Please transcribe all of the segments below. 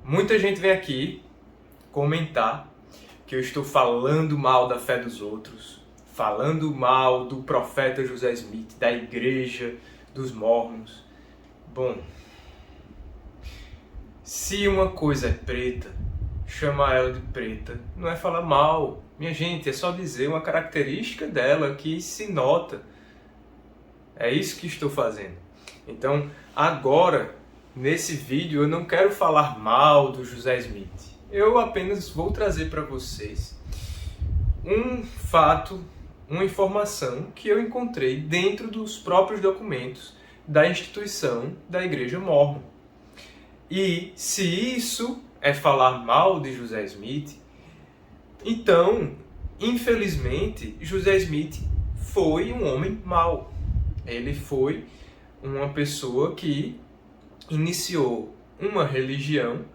Muita gente vem aqui comentar que eu estou falando mal da fé dos outros, falando mal do profeta José Smith, da igreja dos Mormons. Bom, se uma coisa é preta, chamar ela de preta não é falar mal. Minha gente, é só dizer uma característica dela que se nota. É isso que estou fazendo. Então, agora, nesse vídeo, eu não quero falar mal do José Smith. Eu apenas vou trazer para vocês um fato, uma informação que eu encontrei dentro dos próprios documentos da instituição da Igreja Mórmon. E se isso é falar mal de José Smith, então, infelizmente, José Smith foi um homem mau. Ele foi uma pessoa que iniciou uma religião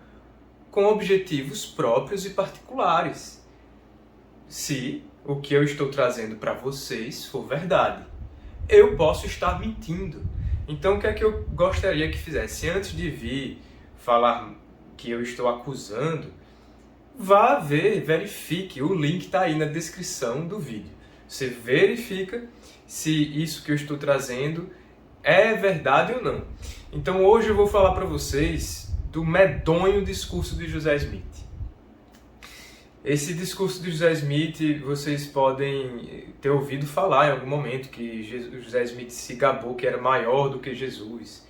com objetivos próprios e particulares. Se o que eu estou trazendo para vocês for verdade, eu posso estar mentindo. Então, o que é que eu gostaria que fizesse? Antes de vir falar que eu estou acusando, vá ver, verifique. O link está aí na descrição do vídeo. Você verifica se isso que eu estou trazendo é verdade ou não. Então hoje eu vou falar para vocês do medonho discurso de José Smith. Esse discurso de José Smith, vocês podem ter ouvido falar em algum momento que José Smith se gabou que era maior do que Jesus.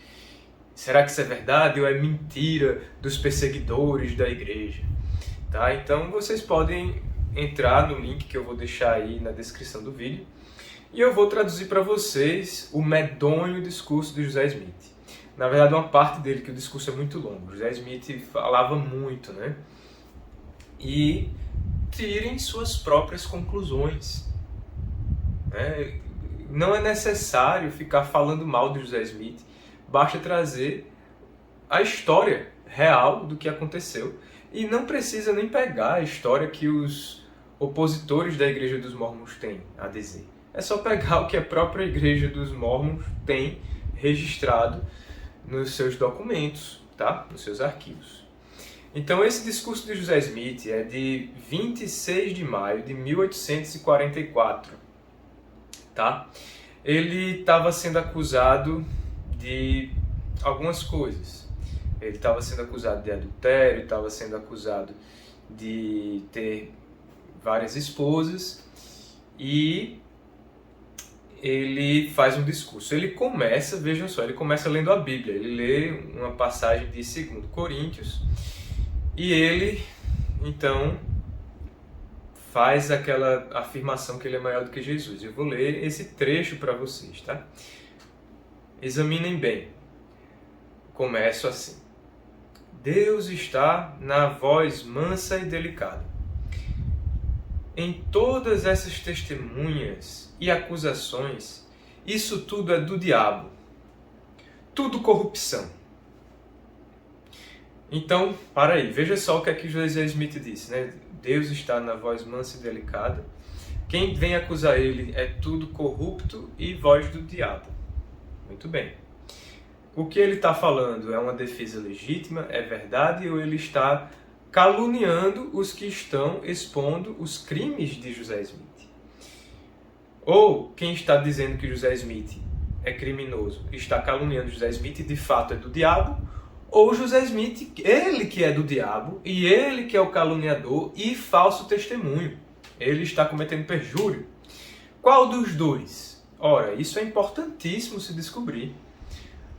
Será que isso é verdade ou é mentira dos perseguidores da igreja? Tá? Então vocês podem entrar no link que eu vou deixar aí na descrição do vídeo e eu vou traduzir para vocês o medonho discurso de José Smith. Na verdade, uma parte dele, que o discurso é muito longo. José Smith falava muito, né? E tirem suas próprias conclusões. Né? Não é necessário ficar falando mal de José Smith. Basta trazer a história real do que aconteceu. E não precisa nem pegar a história que os opositores da Igreja dos Mormons têm a dizer. É só pegar o que a própria Igreja dos Mormons tem registrado nos seus documentos, tá? Nos seus arquivos. Então, esse discurso de José Smith é de 26 de maio de 1844, tá? Ele estava sendo acusado de algumas coisas. Ele estava sendo acusado de adultério, estava sendo acusado de ter várias esposas e ele faz um discurso. Ele começa, vejam só, ele começa lendo a Bíblia. Ele lê uma passagem de 2 Coríntios e ele, então, faz aquela afirmação que ele é maior do que Jesus. Eu vou ler esse trecho para vocês, tá? Examinem bem. Começo assim. Deus está na voz mansa e delicada. Em todas essas testemunhas e acusações, isso tudo é do diabo. Tudo corrupção. Então, para aí, veja só o que aqui José Smith disse, né? Deus está na voz mansa e delicada. Quem vem acusar ele é tudo corrupto e voz do diabo. Muito bem. O que ele está falando é uma defesa legítima, é verdade, ou ele está caluniando os que estão expondo os crimes de José Smith? Ou quem está dizendo que José Smith é criminoso está caluniando José Smith e de fato é do diabo? Ou José Smith, ele que é do diabo e ele que é o caluniador e falso testemunho? Ele está cometendo perjúrio? Qual dos dois? Ora, isso é importantíssimo se descobrir.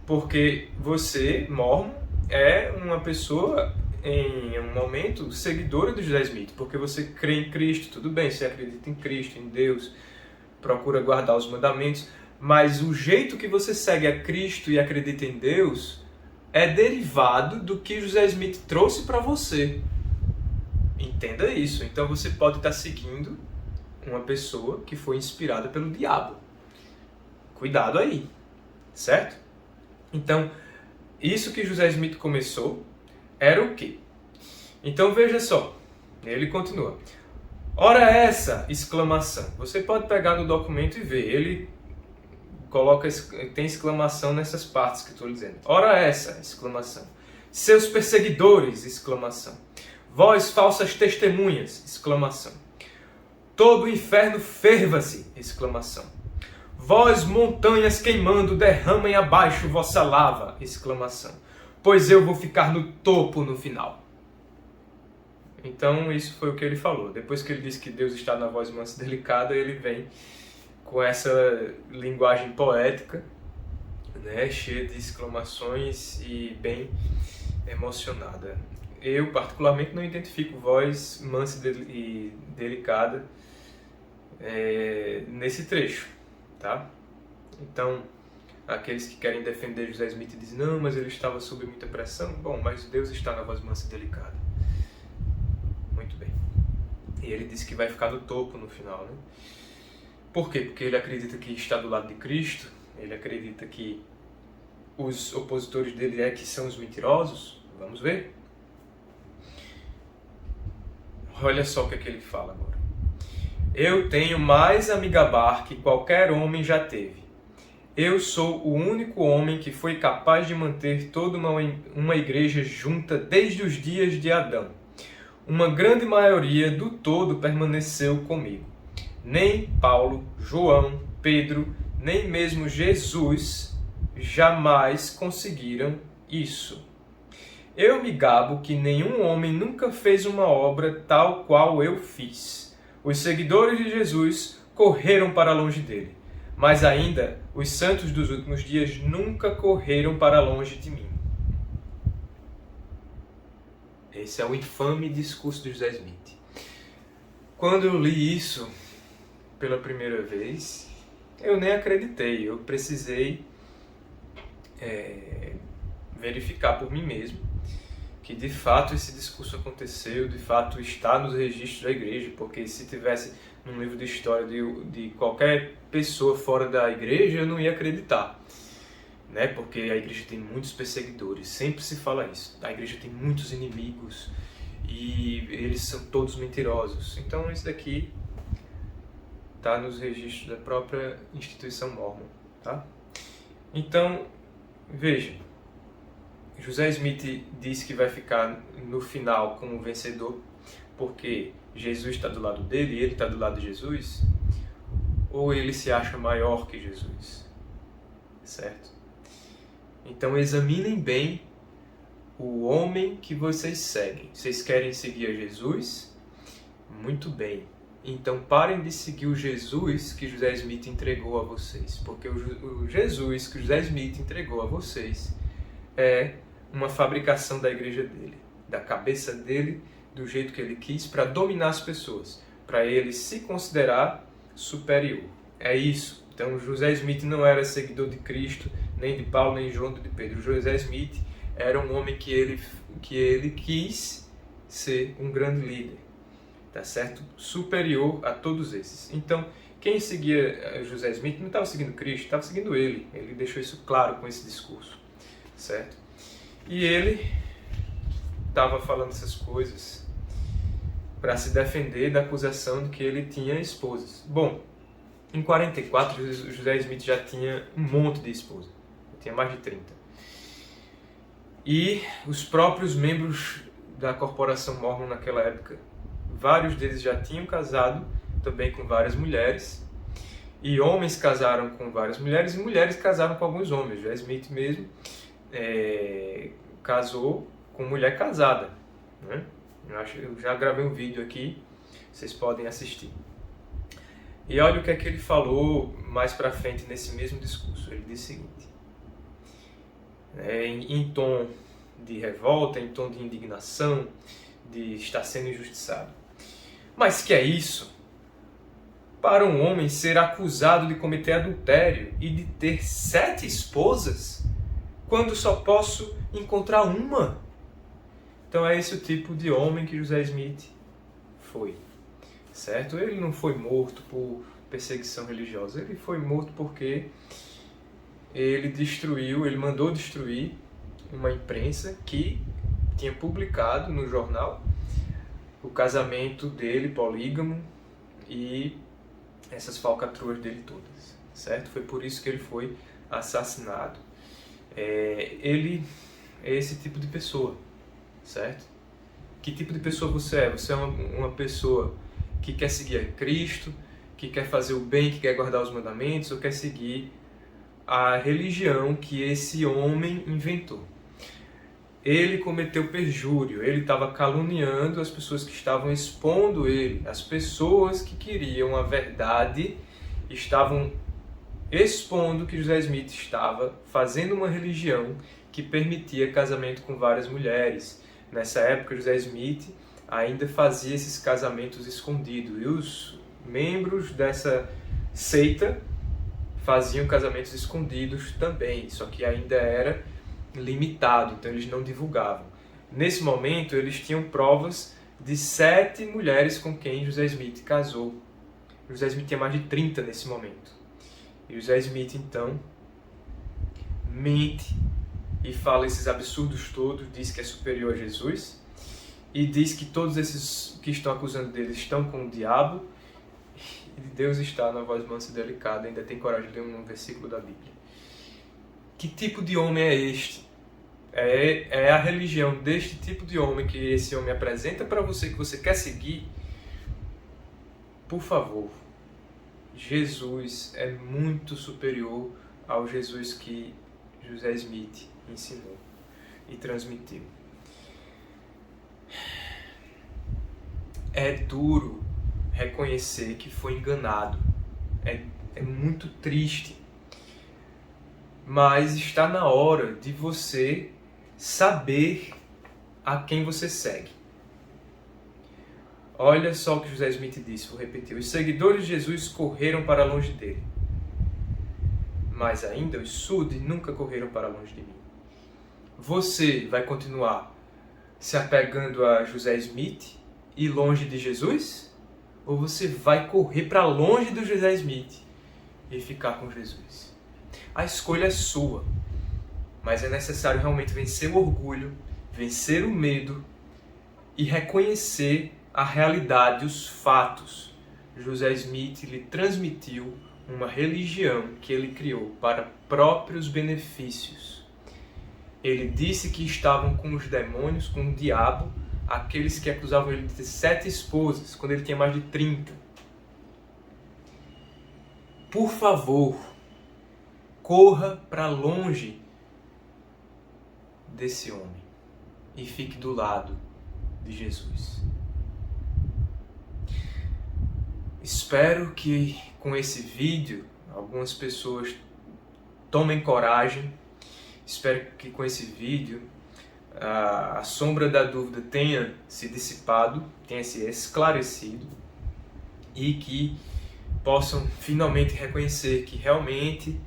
Porque você, Mormon, é uma pessoa, em um momento, seguidora de José Smith. Porque você crê em Cristo, tudo bem, você acredita em Cristo, em Deus, procura guardar os mandamentos. Mas o jeito que você segue a Cristo e acredita em Deus é derivado do que José Smith trouxe para você. Entenda isso. Então você pode estar seguindo uma pessoa que foi inspirada pelo diabo. Cuidado aí, certo? Então, isso que José Smith começou era o quê? Então veja só, ele continua. Ora essa, exclamação. Você pode pegar no documento e ver, ele tem exclamação nessas partes que eu estou dizendo. Ora essa, exclamação. seus perseguidores! Exclamação. Vós, falsas testemunhas! Exclamação. Todo o inferno ferva-se! Exclamação. Vós, montanhas queimando, derramem abaixo vossa lava! Exclamação. Pois eu vou ficar no topo no final. Então isso foi o que ele falou. Depois que ele disse que Deus está na voz mansa e delicada, ele vem com essa linguagem poética, né, cheia de exclamações e bem emocionada. Eu particularmente não identifico voz mansa e delicada nesse trecho, tá? Então, aqueles que querem defender José Smith dizem, não, mas ele estava sob muita pressão. Bom, mas Deus está na voz mansa e delicada. Muito bem. E ele disse que vai ficar no topo no final, né? Por quê? Porque ele acredita que está do lado de Cristo, ele acredita que os opositores dele que são os mentirosos. Vamos ver? Olha só o que ele fala agora. Eu tenho mais a me gabar que qualquer homem já teve. Eu sou o único homem que foi capaz de manter toda uma igreja junta desde os dias de Adão. Uma grande maioria do todo permaneceu comigo. Nem Paulo, João, Pedro, nem mesmo Jesus jamais conseguiram isso. Eu me gabo que nenhum homem nunca fez uma obra tal qual eu fiz. Os seguidores de Jesus correram para longe dele, mas ainda os santos dos últimos dias nunca correram para longe de mim. Esse é o infame discurso de José Smith. Quando eu li isso pela primeira vez, eu nem acreditei. Eu precisei verificar por mim mesmo que de fato esse discurso aconteceu, de fato está nos registros da igreja, porque se tivesse num livro de história de qualquer pessoa fora da igreja, eu não ia acreditar. Né? Porque a igreja tem muitos perseguidores, sempre se fala isso. A igreja tem muitos inimigos e eles são todos mentirosos. Então isso daqui está nos registros da própria instituição Mórmon. Tá? Então, veja, José Smith disse que vai ficar no final como vencedor porque Jesus está do lado dele e ele está do lado de Jesus, ou ele se acha maior que Jesus, certo? Então examinem bem o homem que vocês seguem. Vocês querem seguir a Jesus? Muito bem. Então parem de seguir o Jesus que José Smith entregou a vocês. Porque o Jesus que José Smith entregou a vocês é uma fabricação da igreja dele, da cabeça dele, do jeito que ele quis, para dominar as pessoas, para ele se considerar superior. É isso. Então José Smith não era seguidor de Cristo, nem de Paulo, nem de João, nem de Pedro. José Smith era um homem que ele quis ser um grande líder, tá certo? Superior a todos esses. Então, quem seguia José Smith não estava seguindo Cristo, estava seguindo ele. Ele deixou isso claro com esse discurso, certo? E ele estava falando essas coisas para se defender da acusação de que ele tinha esposas. Bom, em 44, José Smith já tinha um monte de esposas. Tinha mais de 30. E os próprios membros da corporação Mórmon naquela época, vários deles já tinham casado também com várias mulheres. E homens casaram com várias mulheres e mulheres casaram com alguns homens. José Smith mesmo casou com mulher casada, né? Eu já gravei um vídeo aqui, vocês podem assistir. E olha o que é que ele falou mais para frente nesse mesmo discurso. Ele disse o seguinte, em tom de revolta, em tom de indignação, de estar sendo injustiçado. Mas que é isso? Para um homem ser acusado de cometer adultério e de ter 7 esposas, quando só posso encontrar uma? Então é esse o tipo de homem que José Smith foi, certo? Ele não foi morto por perseguição religiosa, ele foi morto porque ele mandou destruir uma imprensa que tinha publicado no jornal o casamento dele, polígamo, e essas falcatruas dele todas, certo? Foi por isso que ele foi assassinado. Ele é esse tipo de pessoa, certo? Que tipo de pessoa você é? Você é uma pessoa que quer seguir a Cristo, que quer fazer o bem, que quer guardar os mandamentos, ou quer seguir a religião que esse homem inventou? Ele cometeu perjúrio, ele estava caluniando as pessoas que estavam expondo ele, as pessoas que queriam a verdade estavam expondo que José Smith estava fazendo uma religião que permitia casamento com várias mulheres. Nessa época, José Smith ainda fazia esses casamentos escondidos, e os membros dessa seita faziam casamentos escondidos também, só que ainda era limitado, então eles não divulgavam. Nesse momento, eles tinham provas de 7 mulheres com quem José Smith casou. José Smith tinha mais de 30 nesse momento. E José Smith, então, mente e fala esses absurdos todos, diz que é superior a Jesus, e diz que todos esses que estão acusando dele estão com o diabo, e Deus está na voz mansa e delicada, ainda tem coragem de ler um versículo da Bíblia. Que tipo de homem é este? É a religião deste tipo de homem que esse homem apresenta para você, que você quer seguir? Por favor, Jesus é muito superior ao Jesus que José Smith ensinou e transmitiu. É duro reconhecer que foi enganado. É muito triste. Mas está na hora de você saber a quem você segue. Olha só o que José Smith disse, vou repetir. Os seguidores de Jesus correram para longe dele. Mas ainda os surdos nunca correram para longe de mim. Você vai continuar se apegando a José Smith e longe de Jesus? Ou você vai correr para longe do José Smith e ficar com Jesus? A escolha é sua, mas é necessário realmente vencer o orgulho, vencer o medo e reconhecer a realidade, os fatos. José Smith lhe transmitiu uma religião que ele criou para próprios benefícios. Ele disse que estavam com os demônios, com o diabo, aqueles que acusavam ele de ter 7 esposas, quando ele tinha mais de 30. Por favor, corra para longe desse homem e fique do lado de Jesus. Espero que com esse vídeo algumas pessoas tomem coragem. Espero que com esse vídeo a sombra da dúvida tenha se dissipado, tenha se esclarecido e que possam finalmente reconhecer que realmente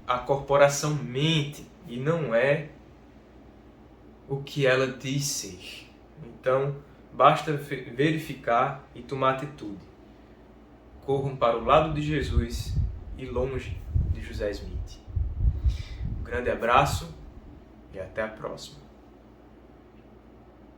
a corporação mente e não é o que ela diz ser. Então, basta verificar e tomar atitude. Corram para o lado de Jesus e longe de José Smith. Um grande abraço e até a próxima.